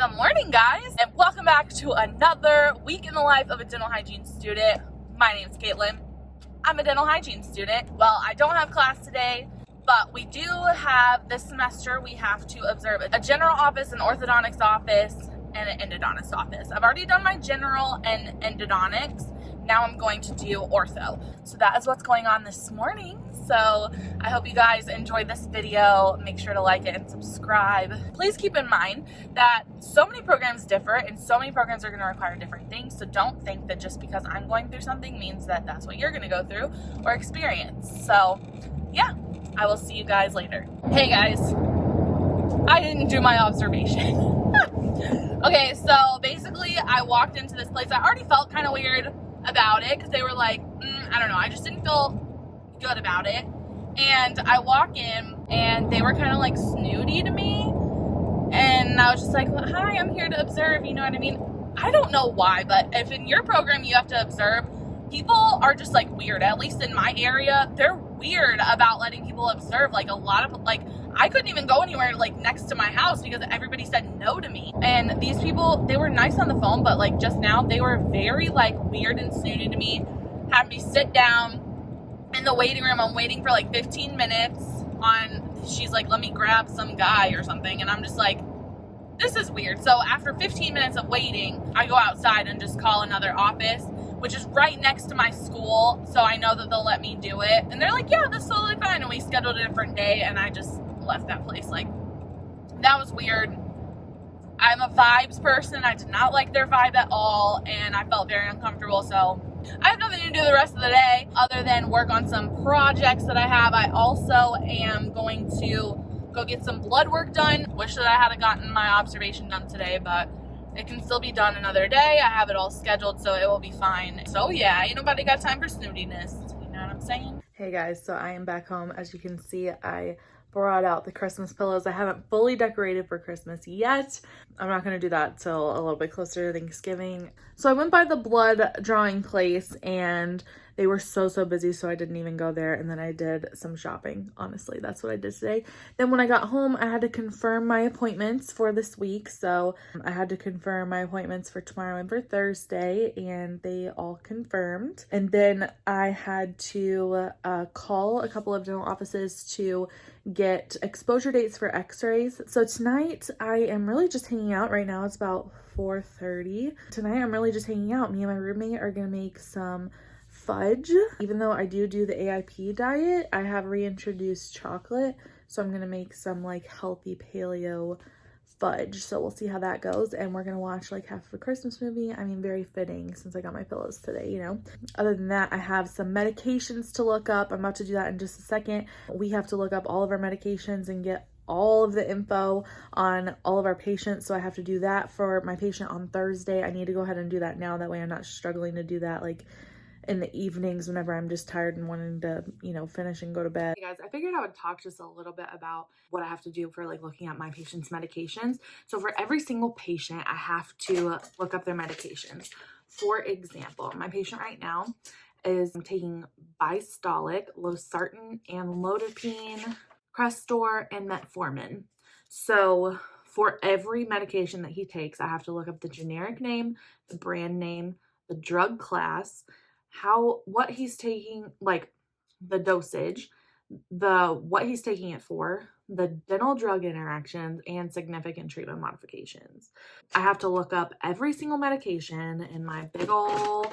Good morning, guys, and welcome back to another week in the life of a dental hygiene student. My name is Caitlin. I'm a dental hygiene student. Well, I don't have class today, but we do have this semester, we have to observe a general office, an orthodontics office, and an endodontist office. I've already done my general and endodontics. Now I'm going to do ortho. So that is what's going on this morning. So I hope you guys enjoyed this video. Make sure to like it and subscribe. Please keep in mind that so many programs differ and so many programs are going to require different things. So don't think that just because I'm going through something means that that's what you're going to go through or experience. So yeah, I will see you guys later. Hey guys, I didn't do my observation. Okay, so basically I walked into this place. I already felt kind of weird about it because they were like, I don't know, I just didn't feel good about it. And I walk in and they were kind of like snooty to me, and I was just like, well, hi, I'm here to observe, you know what I mean? I don't know why, but if in your program you have to observe, people are just like weird. At least in my area, they're weird about letting people observe. Like a lot of, like, I couldn't even go anywhere like next to my house because everybody said no to me. And these people, they were nice on the phone, but like just now they were very like weird and snooty to me. Had me sit down in the waiting room. I'm waiting for like 15 minutes she's like, let me grab some guy or something. And I'm just like, this is weird. So after 15 minutes of waiting, I go outside and just call another office, which is right next to my school. So I know that they'll let me do it. And they're like, yeah, that's totally fine. And we scheduled a different day and I just left that place. Like, that was weird. I'm a vibes person. I did not like their vibe at all. And I felt very uncomfortable. So I have nothing to do the rest of the day other than work on some projects that I have. I also am going to go get some blood work done. Wish that I had gotten my observation done today, but it can still be done another day. I have it all scheduled, so it will be fine. So yeah, ain't nobody got time for snootiness. You know what I'm saying? Hey guys, so I am back home. As you can see, I brought out the Christmas pillows. I haven't fully decorated for Christmas yet. I'm not going to do that till a little bit closer to Thanksgiving. So I went by the blood drawing place and they were so busy, so I didn't even go there. And then I did some shopping. Honestly, that's what I did today. Then when I got home, I had to confirm my appointments for this week. So I had to confirm my appointments for tomorrow and for Thursday, and they all confirmed. And then I had to call a couple of dental offices to get exposure dates for x-rays. So tonight I am really just hanging out. Right now it's about 4:30. Tonight I'm really just hanging out. Me and my roommate are gonna make some fudge. Even though I do the AIP diet, I have reintroduced chocolate, so I'm gonna make some like healthy paleo fudge. So we'll see how that goes, and we're gonna watch like half of a Christmas movie. I mean, very fitting since I got my pillows today, you know. Other than that, I have some medications to look up. I'm about to do that in just a second. We have to look up all of our medications and get all of the info on all of our patients, so I have to do that for my patient on Thursday. I need to go ahead and do that now, that way I'm not struggling to do that like in the evenings whenever I'm just tired and wanting to, you know, finish and go to bed. Hey guys, I figured I would talk just a little bit about what I have to do for like looking at my patients' medications. So for every single patient, I have to look up their medications. For example, my patient right now is taking Bistolic, Losartan, and Lodipine, Crestor, and Metformin. So for every medication that he takes, I have to look up the generic name, the brand name, the drug class, what he's taking, like the dosage, what he's taking it for, the dental drug interactions, and significant treatment modifications. I have to look up every single medication in my big ol'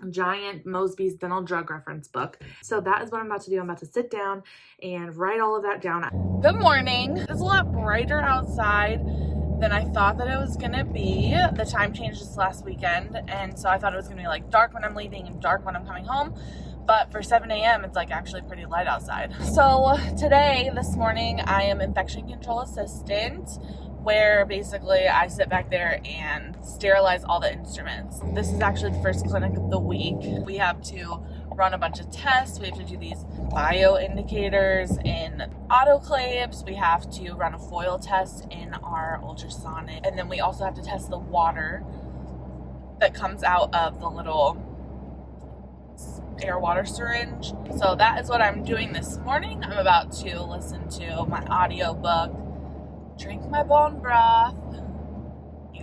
giant Mosby's dental drug reference book. So that is what I'm about to do. I'm about to sit down and write all of that down. Good morning. It's a lot brighter outside than I thought that it was gonna be. The time changed this last weekend, and so I thought it was gonna be like dark when I'm leaving and dark when I'm coming home. But for 7 a.m., it's like actually pretty light outside. So this morning, I am infection control assistant, where basically I sit back there and sterilize all the instruments. This is actually the first clinic of the week. We have to run a bunch of tests. We have to do these bio indicators in autoclaves. We have to run a foil test in our ultrasonic. And then we also have to test the water that comes out of the little air water syringe. So that is what I'm doing this morning. I'm about to listen to my audiobook, drink my bone broth,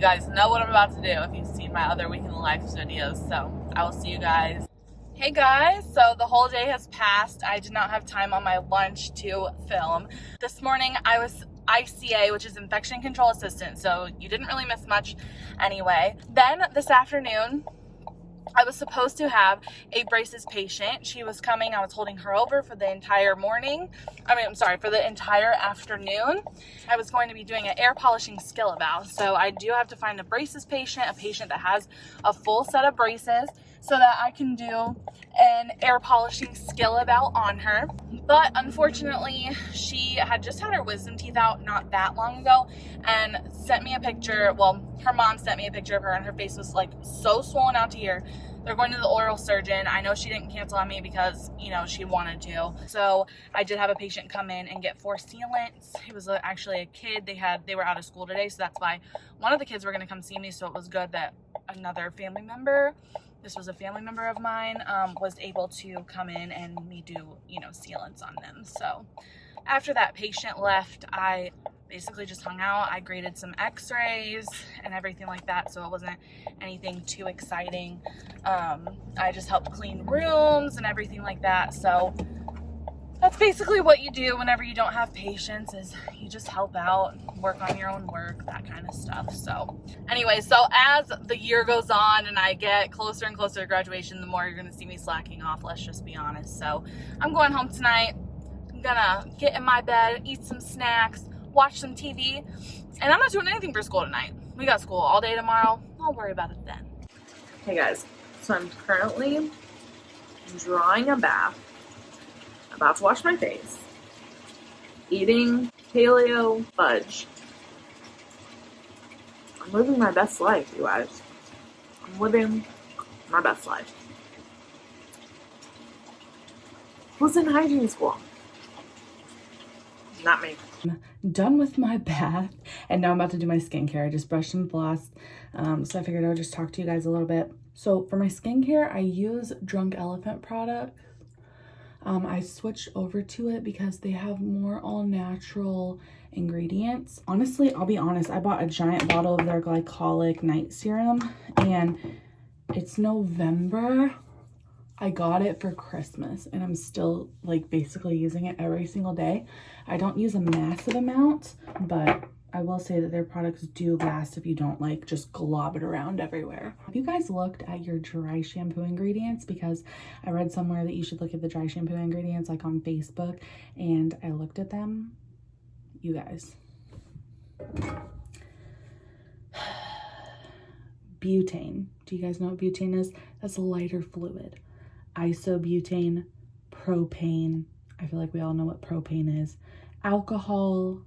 guys know what I'm about to do if you've seen my other Week in the Life videos. So I will see you guys. Hey guys, so the whole day has passed. I did not have time on my lunch to film. This morning I was ICA, which is Infection Control Assistant, so you didn't really miss much anyway. Then this afternoon, I was supposed to have a braces patient. She was coming. I was holding her over for the entire morning. For the entire afternoon. I was going to be doing an air polishing skill eval. So I do have to find a braces patient, a patient that has a full set of braces, so that I can do an air polishing skill eval on her. But unfortunately, she had just had her wisdom teeth out not that long ago and sent me a picture. Well, her mom sent me a picture of her, and her face was like so swollen out to here. They're going to the oral surgeon. I know she didn't cancel on me because, you know, she wanted to. So I did have a patient come in and get 4 sealants. It was actually a kid. They were out of school today, so that's why one of the kids were going to come see me. So it was good that another family member, this was a family member of mine, was able to come in and me do, you know, sealants on them. So after that patient left, I basically just hung out. I graded some x-rays and everything like that, so it wasn't anything too exciting. I just helped clean rooms and everything like that. So that's basically what you do whenever you don't have patients, is you just help out, work on your own work, that kind of stuff. So anyway, so as the year goes on and I get closer and closer to graduation, the more you're going to see me slacking off, let's just be honest. So I'm going home tonight. I'm gonna get in my bed, eat some snacks, watch some TV, and I'm not doing anything for school tonight. We got school all day tomorrow. I'll worry about it then. Hey guys, so I'm currently drawing a bath, about to wash my face, eating paleo fudge. I'm living my best life, you guys. I'm living my best life. Who's in hygiene school? Not me. I'm done with my bath and now I'm about to do my skincare. I just brushed and flossed, so I figured I would just talk to you guys a little bit. So for my skincare, I use Drunk Elephant products. I switched over to it because they have more all-natural ingredients. Honestly, I'll be honest, I bought a giant bottle of their glycolic night serum and it's November. I got it for Christmas and I'm still like basically using it every single day. I don't use a massive amount, but I will say that their products do last if you don't like just glob it around everywhere. Have you guys looked at your dry shampoo ingredients? Because I read somewhere that you should look at the dry shampoo ingredients like on Facebook, and I looked at them. You guys. Butane. Do you guys know what butane is? That's a lighter fluid. Isobutane, propane. I feel like we all know what propane is. Alcohol.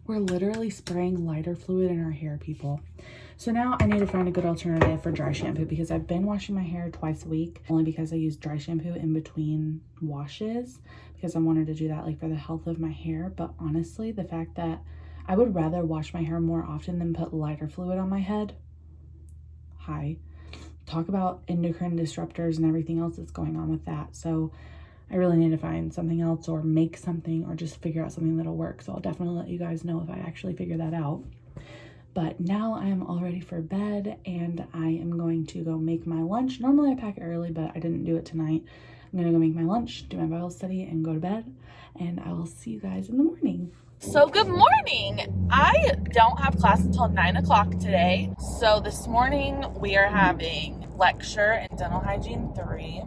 We're literally spraying lighter fluid in our hair, people. So now I need to find a good alternative for dry shampoo because I've been washing my hair twice a week, only because I use dry shampoo in between washes because I wanted to do that like for the health of my hair. But honestly, the fact that I would rather wash my hair more often than put lighter fluid on my head. Hi. Talk about endocrine disruptors and everything else that's going on with that. So I really need to find something else or make something or just figure out something that'll work. So I'll definitely let you guys know if I actually figure that out. But now I am all ready for bed and I am going to go make my lunch. Normally I pack it early, but I didn't do it tonight. I'm gonna go make my lunch, do my Bible study, and go to bed. And I will see you guys in the morning. So good morning. I don't have class until 9 o'clock today. So this morning we are having lecture in Dental Hygiene 3,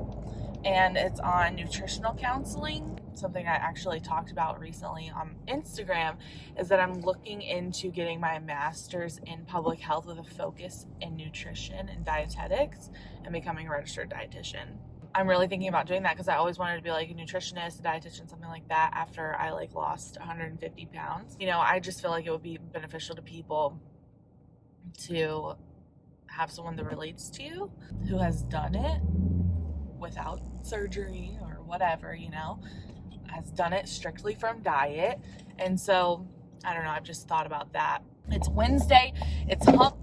and it's on nutritional counseling. Something I actually talked about recently on Instagram is that I'm looking into getting my master's in public health with a focus in nutrition and dietetics and becoming a registered dietitian. I'm really thinking about doing that because I always wanted to be like a nutritionist, a dietitian, something like that after I like lost 150 pounds. You know, I just feel like it would be beneficial to people to have someone that relates to you who has done it without surgery or whatever, you know, has done it strictly from diet. And so, I don't know, I've just thought about that. It's Wednesday, it's hump.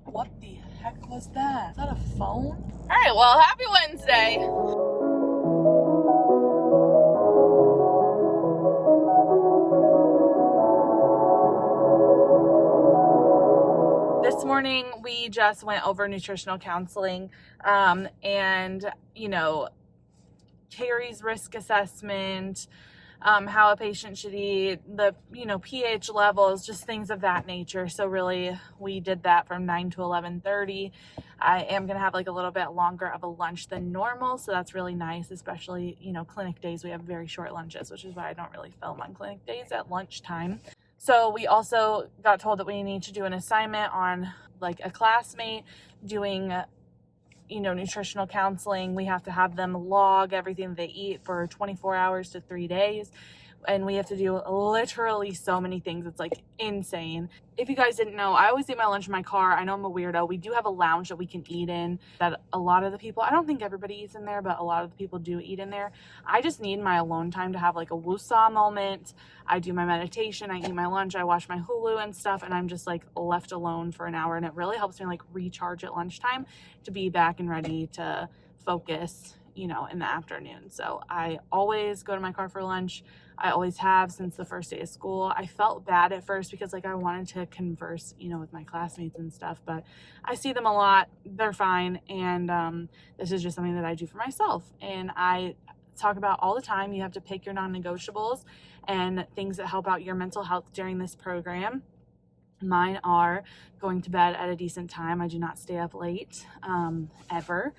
What the heck was that? Is that a phone? All right, well, happy Wednesday. this morning we just went over nutritional counseling, and, you know, Carrie's risk assessment, how a patient should eat, the, you know, pH levels, just things of that nature. So really we did that from 9 to 11:30. I am going to have like a little bit longer of a lunch than normal. So that's really nice, especially, you know, clinic days. We have very short lunches, which is why I don't really film on clinic days at lunchtime. So we also got told that we need to do an assignment on like a classmate doing, you know, nutritional counseling. We have to have them log everything they eat for 24 hours to 3 days. And we have to do literally so many things. It's like insane. If you guys didn't know, I always eat my lunch in my car. I know I'm a weirdo. We do have a lounge that we can eat in that a lot of the people, I don't think everybody eats in there, but a lot of the people do eat in there. I just need my alone time to have like a woosah moment. I do my meditation, I eat my lunch, I watch my Hulu and stuff, and I'm just like left alone for an hour. And it really helps me like recharge at lunchtime to be back and ready to focus, you know, in the afternoon. So I always go to my car for lunch. I always have since the first day of school. I felt bad at first because like I wanted to converse, you know, with my classmates and stuff, but I see them a lot. They're fine. And this is just something that I do for myself. And I talk about all the time. You have to pick your non-negotiables and things that help out your mental health during this program. Mine are going to bed at a decent time. I do not stay up late, ever.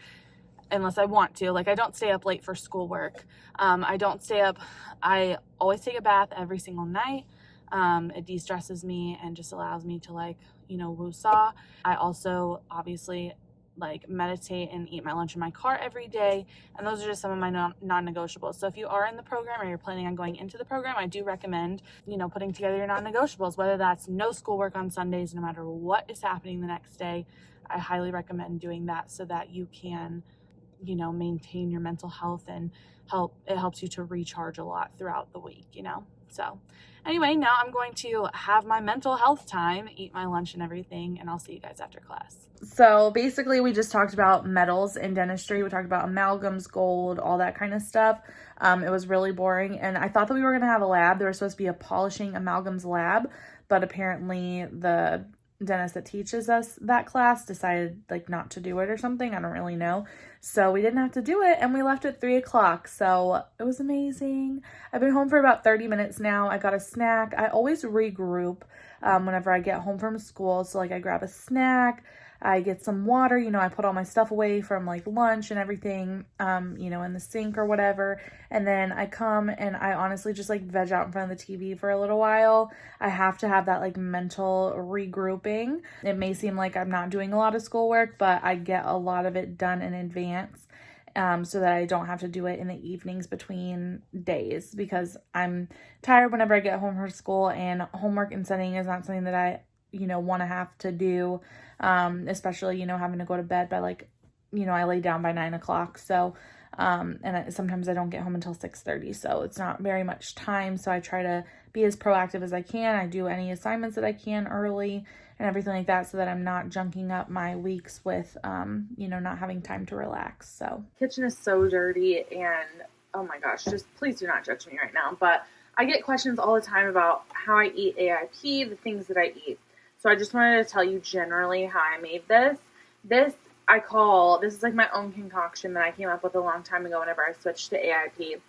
Unless I want to. Like, I don't stay up late for schoolwork. I don't stay up. I always take a bath every single night. It de-stresses me and just allows me to, like, you know, woosah. I also obviously like meditate and eat my lunch in my car every day. And those are just some of my non-negotiables. So if you are in the program or you're planning on going into the program, I do recommend, you know, putting together your non-negotiables, whether that's no schoolwork on Sundays, no matter what is happening the next day. I highly recommend doing that so that you can, you know, maintain your mental health and it helps you to recharge a lot throughout the week, you know. So anyway, now I'm going to have my mental health time, eat my lunch and everything, and I'll see you guys after class. So basically we just talked about metals in dentistry. We talked about amalgams, gold, all that kind of stuff. It was really boring, and I thought that we were going to have a lab. There was supposed to be a polishing amalgams lab, but apparently the dentist that teaches us that class decided like not to do it or something. I don't really know. So we didn't have to do it, and we left at 3 o'clock. So it was amazing. I've been home for about 30 minutes now. I got a snack. I always regroup whenever I get home from school. So like I grab a snack, I get some water, you know, I put all my stuff away from like lunch and everything, you know, in the sink or whatever. And then I come and I honestly just like veg out in front of the TV for a little while. I have to have that like mental regrouping. It may seem like I'm not doing a lot of schoolwork, but I get a lot of it done in advance. So that I don't have to do it in the evenings between days, because I'm tired whenever I get home from school, and homework and studying is not something that I, you know, want to have to do, especially, you know, having to go to bed by like, you know, I lay down by 9 o'clock. So, sometimes I don't get home until 6:30. So it's not very much time. So I try to be as proactive as I can. I do any assignments that I can early and everything like that, so that I'm not junking up my weeks with, you know, not having time to relax. So kitchen is so dirty, and oh my gosh, just please do not judge me right now. But I get questions all the time about how I eat AIP, the things that I eat. So I just wanted to tell you generally how I made this. This is like my own concoction that I came up with a long time ago whenever I switched to AIP.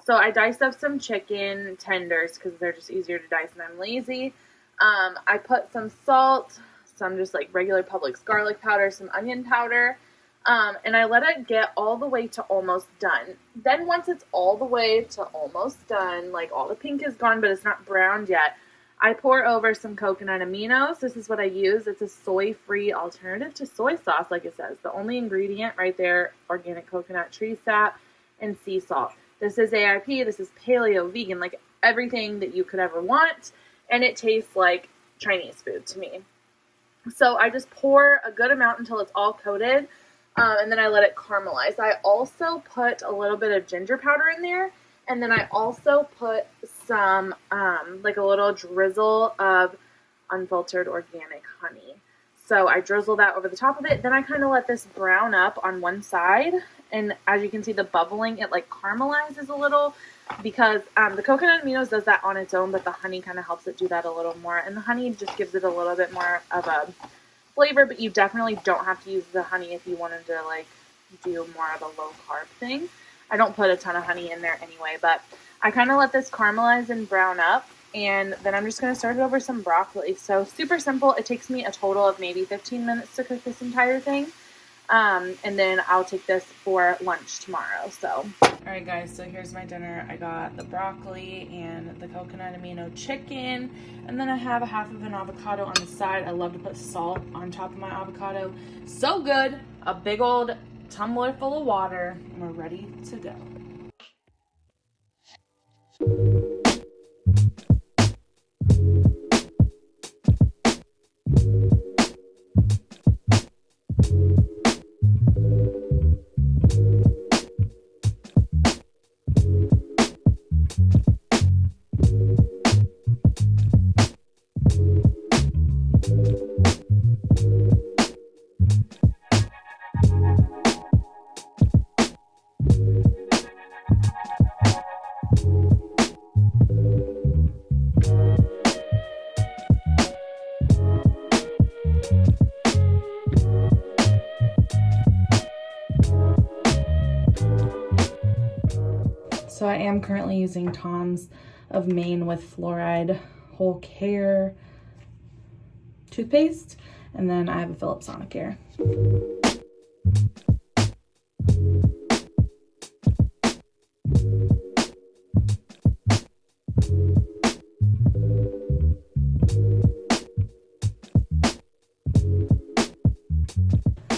So I diced up some chicken tenders because they're just easier to dice and I'm lazy. I put some salt, some just like regular Publix garlic powder, some onion powder, and I let it get all the way to almost done. Then once it's all the way to almost done, like all the pink is gone, but it's not browned yet, I pour over some coconut aminos. This is what I use. It's a soy-free alternative to soy sauce, like it says. The only ingredient right there, organic coconut tree sap and sea salt. This is AIP. This is paleo, vegan, like everything that you could ever want. And it tastes like Chinese food to me. So I just pour a good amount until it's all coated, and then I let it caramelize. I also put a little bit of ginger powder in there, and then I also put some, like a little drizzle of unfiltered organic honey. So I drizzle that over the top of it. Then I kind of let this brown up on one side, and as you can see the bubbling, it like caramelizes a little, because the coconut aminos does that on its own, but the honey kind of helps it do that a little more. And the honey just gives it a little bit more of a flavor, but you definitely don't have to use the honey if you wanted to like do more of a low carb thing. I don't put a ton of honey in there anyway, but I kind of let this caramelize and brown up, and then I'm just going to serve it over some broccoli. So super simple. It takes me a total of maybe 15 minutes to cook this entire thing. And then I'll take this for lunch tomorrow. So, all right, guys, so here's my dinner. I got the broccoli and the coconut amino chicken, and then I have a half of an avocado on the side. I love to put salt on top of my avocado. So good. A big old tumbler full of water, and we're ready to go. So I am currently using Tom's of Maine with fluoride whole care toothpaste, and then I have a Philips Sonicare.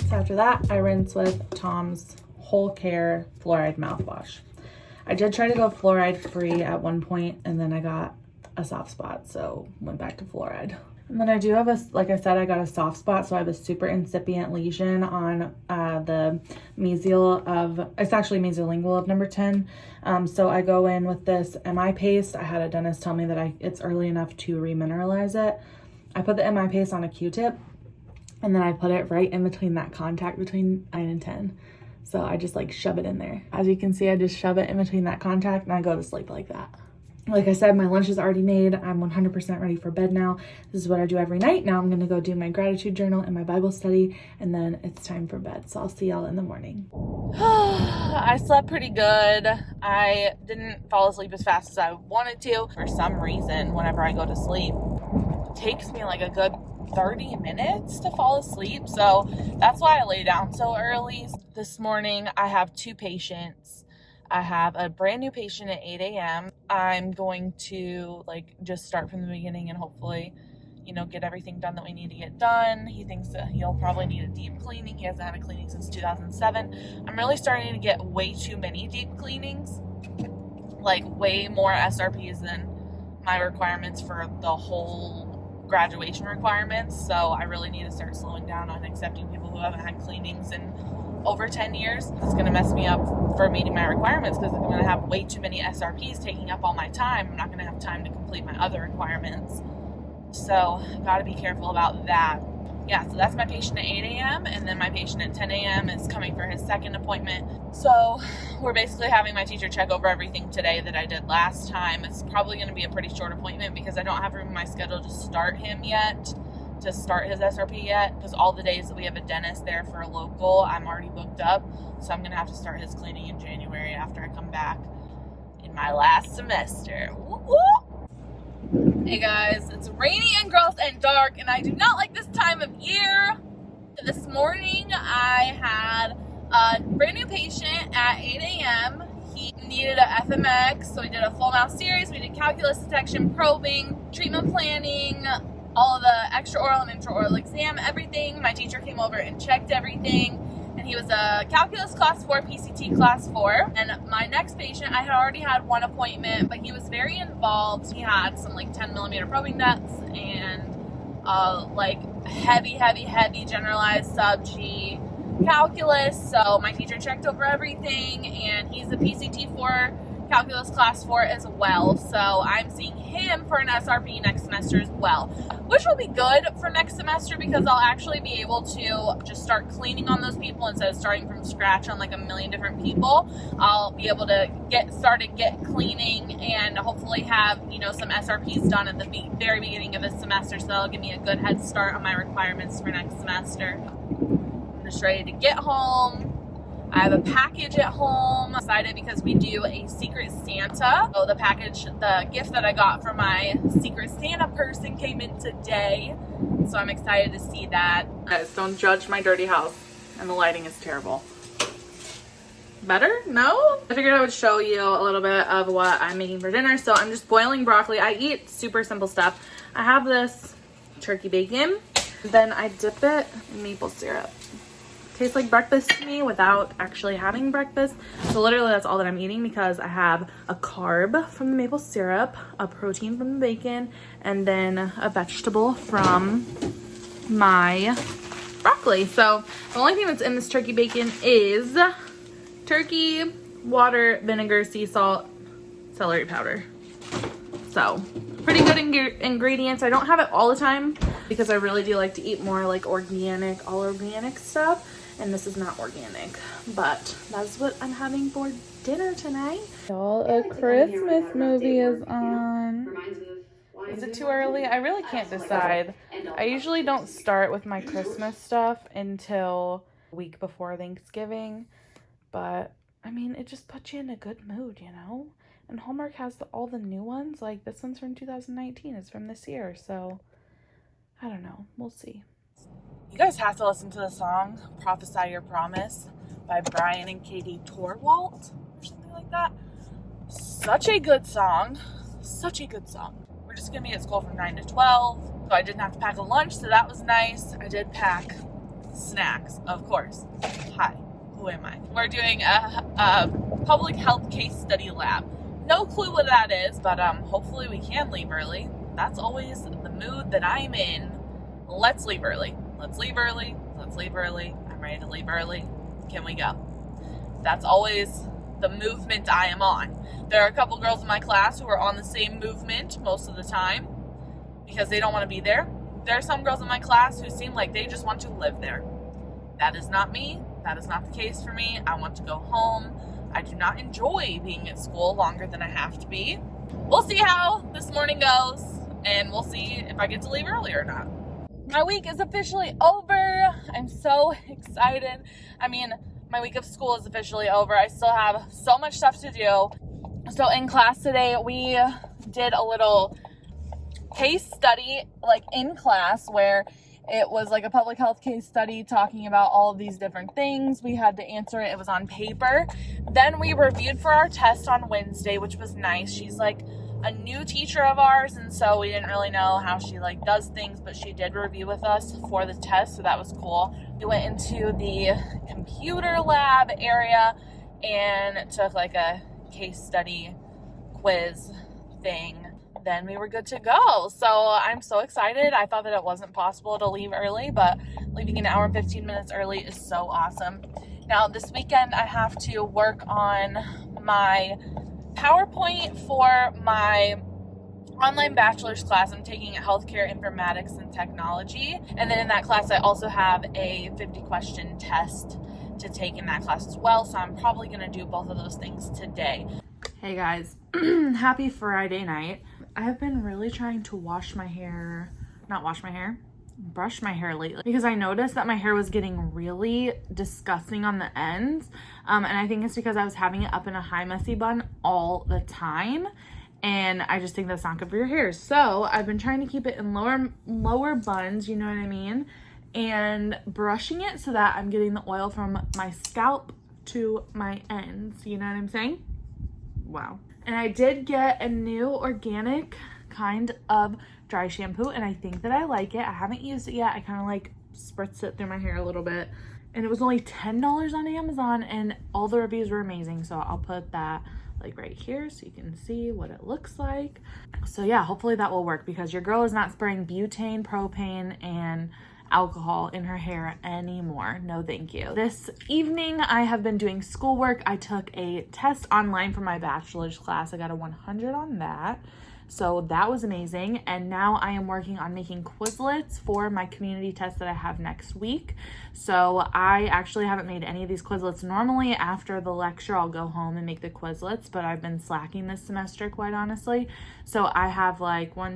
So after that, I rinse with Tom's whole care fluoride mouthwash. I did try to go fluoride free at one point, and then I got a soft spot, so went back to fluoride. And then I do have like I said, I got a soft spot, so I have a super incipient lesion on the mesial of, it's actually mesolingual of number 10. So I go in with this MI paste. I had a dentist tell me that it's early enough to remineralize it. I put the MI paste on a Q-tip, and then I put it right in between that contact between 9 and 10. So I just like shove it in there. As you can see, I just shove it in between that contact and I go to sleep like that. Like I said, my lunch is already made. I'm 100% ready for bed now. This is what I do every night. Now I'm gonna go do my gratitude journal and my Bible study, and then it's time for bed. So I'll see y'all in the morning. I slept pretty good. I didn't fall asleep as fast as I wanted to. For some reason, whenever I go to sleep, it takes me like a good 30 minutes to fall asleep, so that's why I lay down so early. This morning I have 2 patients. I have a brand new patient at 8 a.m. I'm going to like just start from the beginning and hopefully, you know, get everything done that we need to get done. He thinks that he'll probably need a deep cleaning. He hasn't had a cleaning since 2007. I'm really starting to get way too many deep cleanings, like way more SRPs than my requirements for the whole graduation requirements. So I really need to start slowing down on accepting people who haven't had cleanings in over 10 years. It's going to mess me up for meeting my requirements because I'm going to have way too many SRPs taking up all my time. I'm not going to have time to complete my other requirements. So got to be careful about that. Yeah, so that's my patient at 8 a.m. and then my patient at 10 a.m. is coming for his second appointment. So we're basically having my teacher check over everything today that I did last time. It's probably going to be a pretty short appointment because I don't have room in my schedule to start him yet, to start his SRP yet, because all the days that we have a dentist there for a local, I'm already booked up. So I'm going to have to start his cleaning in January after I come back in my last semester. Woo-woo! Hey guys, it's rainy and gross and dark, and I do not like this time of year. This morning I had a brand new patient at 8 a.m. He needed a FMX, so we did a full mouth series. We did calculus detection, probing, treatment planning, all of the extraoral and intraoral exam, everything. My teacher came over and checked everything. And he was a calculus class 4, PCT class 4. And my next patient, I had already had one appointment, but he was very involved. He had some like 10 millimeter probing nuts and like heavy generalized sub-G calculus. So my teacher checked over everything, and he's a PCT 4 calculus class for as well. So I'm seeing him for an SRP next semester as well, which will be good for next semester because I'll actually be able to just start cleaning on those people instead of starting from scratch on like a million different people. I'll be able to get cleaning and hopefully have, you know, some SRPs done at the very beginning of this semester, so that'll give me a good head start on my requirements for next semester. I'm just ready to get home. I have a package at home. I'm excited because we do a Secret Santa. So the gift that I got from my Secret Santa person came in today. So I'm excited to see that. Guys, don't judge my dirty house. And the lighting is terrible. Better? No? I figured I would show you a little bit of what I'm making for dinner. So I'm just boiling broccoli. I eat super simple stuff. I have this turkey bacon. Then I dip it in maple syrup. Tastes like breakfast to me without actually having breakfast. So literally that's all that I'm eating because I have a carb from the maple syrup, a protein from the bacon, and then a vegetable from my broccoli. So the only thing that's in this turkey bacon is turkey, water, vinegar, sea salt, celery powder. So pretty good ingredients. I don't have it all the time because I really do like to eat more like organic, all organic stuff. And this is not organic, but that's what I'm having for dinner tonight. Y'all, a Christmas movie is on. Is it too early? I really can't decide. I usually don't start with my Christmas stuff until a week before Thanksgiving. But, I mean, it just puts you in a good mood, you know? And Hallmark has all the new ones. Like, this one's from 2019. It's from this year. So, I don't know. We'll see. You guys have to listen to the song Prophesy Your Promise by Brian and Katie Torwalt or something like that. Such a good song. Such a good song. We're just going to be at school from 9 to 12. So I didn't have to pack a lunch, so that was nice. I did pack snacks, of course. Hi, who am I? We're doing a public health case study lab. No clue what that is, but hopefully we can leave early. That's always the mood that I'm in. Let's leave early. Let's leave early. Let's leave early. I'm ready to leave early. Can we go? That's always the movement I am on. There are a couple girls in my class who are on the same movement most of the time because they don't want to be there. There are some girls in my class who seem like they just want to live there. That is not me. That is not the case for me. I want to go home. I do not enjoy being at school longer than I have to be. We'll see how this morning goes, and we'll see if I get to leave early or not. My week is officially over. I'm so excited. I mean, my week of school is officially over. I still have so much stuff to do. So in class today, we did a little case study, like in class, where it was like a public health case study talking about all of these different things. We had to answer it. It was on paper. Then we reviewed for our test on Wednesday, which was nice. She's like a new teacher of ours, and so we didn't really know how she like does things, but she did review with us for the test, so that was cool. We went into the computer lab area and took like a case study quiz thing. Then we were good to go. So I'm so excited. I thought that it wasn't possible to leave early, but leaving an hour and 15 minutes early is so awesome. Now this weekend I have to work on my PowerPoint for my online bachelor's class. I'm taking healthcare informatics and technology, and then in that class I also have a 50-question test to take in that class as well, so I'm probably going to do both of those things today. Hey guys, happy Friday night. I've been really trying to brush my hair lately because I noticed that my hair was getting really disgusting on the ends, and I think it's because I was having it up in a high messy bun all the time, and I just think that's not good for your hair. So I've been trying to keep it in lower buns, you know what I mean, and brushing it so that I'm getting the oil from my scalp to my ends, you know what I'm saying? Wow. And I did get a new organic kind of dry shampoo, and I think that I like it. I haven't used it yet. I kind of like spritz it through my hair a little bit, and it was only $10 on Amazon, and all the reviews were amazing. So I'll put that like right here so you can see what it looks like. So yeah, hopefully that will work because your girl is not spraying butane, propane, and alcohol in her hair anymore. No, thank you. This evening, I have been doing schoolwork. I took a test online for my bachelor's class. I got a 100 on that. So that was amazing. And now I am working on making Quizlets for my community test that I have next week. So I actually haven't made any of these Quizlets. Normally after the lecture, I'll go home and make the Quizlets, but I've been slacking this semester, quite honestly. So I have like 4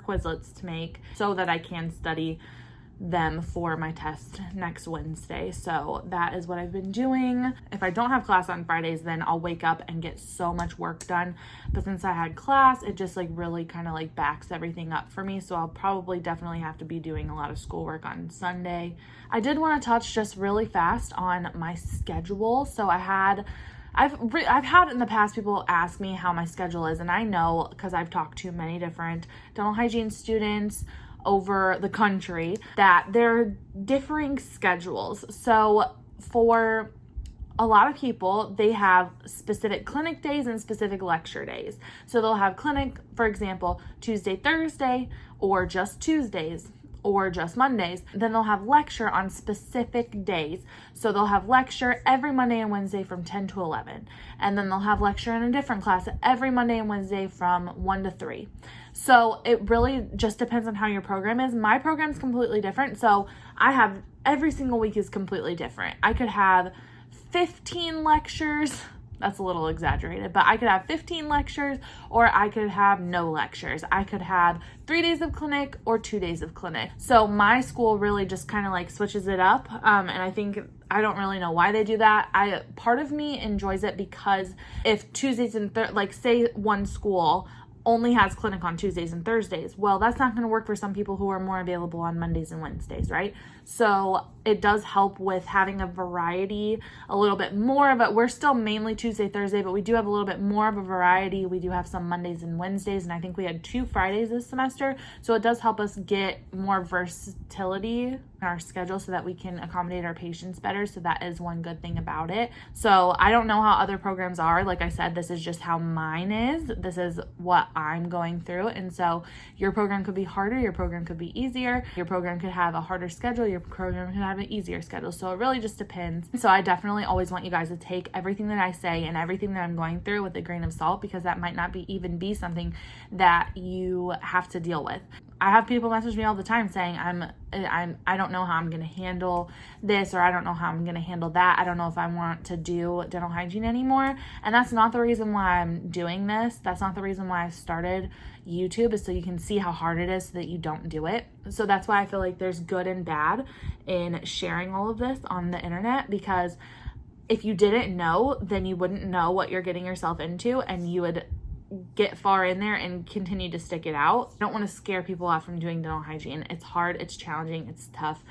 Quizlets to make so that I can study them for my test next Wednesday. So that is what I've been doing. If I don't have class on Fridays, then I'll wake up and get so much work done. But since I had class, it just like really kind of like backs everything up for me. So I'll probably definitely have to be doing a lot of schoolwork on Sunday. I did want to touch just really fast on my schedule. So I've had in the past people ask me how my schedule is, and I know because I've talked to many different dental hygiene students over the country that there are differing schedules. So for a lot of people, they have specific clinic days and specific lecture days. So they'll have clinic, for example, Tuesday, Thursday, or just Tuesdays, or just Mondays. Then they'll have lecture on specific days. So they'll have lecture every Monday and Wednesday from 10 to 11. And then they'll have lecture in a different class every Monday and Wednesday from 1 to 3. So it really just depends on how your program is. My program is completely different. So I have every single week is completely different. I could have 15 lectures. That's a little exaggerated, but I could have 15 lectures or I could have no lectures. I could have 3 days of clinic or 2 days of clinic. So my school really just kind of like switches it up. And I think, I don't really know why they do that. Part of me enjoys it because if Tuesdays and like say one school only has clinic on Tuesdays and Thursdays, well, that's not going to work for some people who are more available on Mondays and Wednesdays, right? So it does help with having a variety, a little bit more of it. We're still mainly Tuesday, Thursday, but we do have a little bit more of a variety. We do have some Mondays and Wednesdays, and I think we had 2 Fridays this semester. So it does help us get more versatility in our schedule so that we can accommodate our patients better. So that is one good thing about it. So I don't know how other programs are. Like I said, this is just how mine is. This is what I'm going through. And so your program could be harder, your program could be easier, your program could have a harder schedule, your program could have an easier schedule. So it really just depends. So I definitely always want you guys to take everything that I say and everything that I'm going through with a grain of salt, because that might not even be something that you have to deal with. I have people message me all the time saying I don't know how I'm going to handle this, or I don't know how I'm going to handle that. I don't know if I want to do dental hygiene anymore. And that's not the reason why I'm doing this. That's not the reason why I started YouTube, is so you can see how hard it is so that you don't do it. So that's why I feel like there's good and bad in sharing all of this on the internet, because if you didn't know, then you wouldn't know what you're getting yourself into, and you would get far in there and continue to stick it out. I don't want to scare people off from doing dental hygiene. It's hard, it's challenging, it's tough.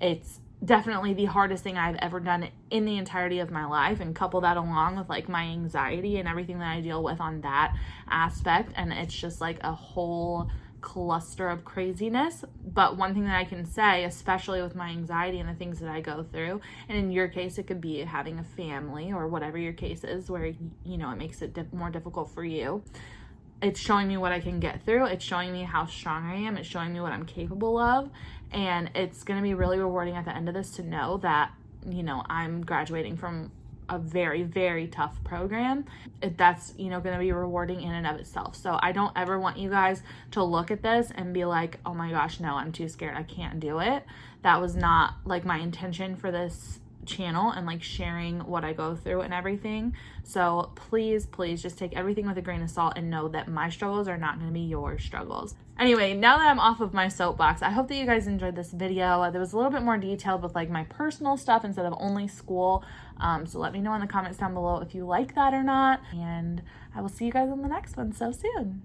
It's definitely the hardest thing I've ever done in the entirety of my life, and couple that along with like my anxiety and everything that I deal with on that aspect, and it's just like a whole cluster of craziness. But one thing that I can say, especially with my anxiety and the things that I go through, and in your case it could be having a family or whatever your case is where you know it makes it more difficult for you, it's showing me what I can get through. It's showing me how strong I am. It's showing me what I'm capable of, and it's going to be really rewarding at the end of this to know that, you know, I'm graduating from a very, very tough program. That's, you know, going to be rewarding in and of itself. So I don't ever want you guys to look at this and be like, oh my gosh, no, I'm too scared, I can't do it. That was not like my intention for this channel and like sharing what I go through and everything. So please just take everything with a grain of salt and know that my struggles are not going to be your struggles. Anyway, now that I'm off of my soapbox, I hope that you guys enjoyed this video. There was a little bit more detailed with like my personal stuff instead of only school. So let me know in the comments down below if you like that or not, and I will see you guys in the next one so soon.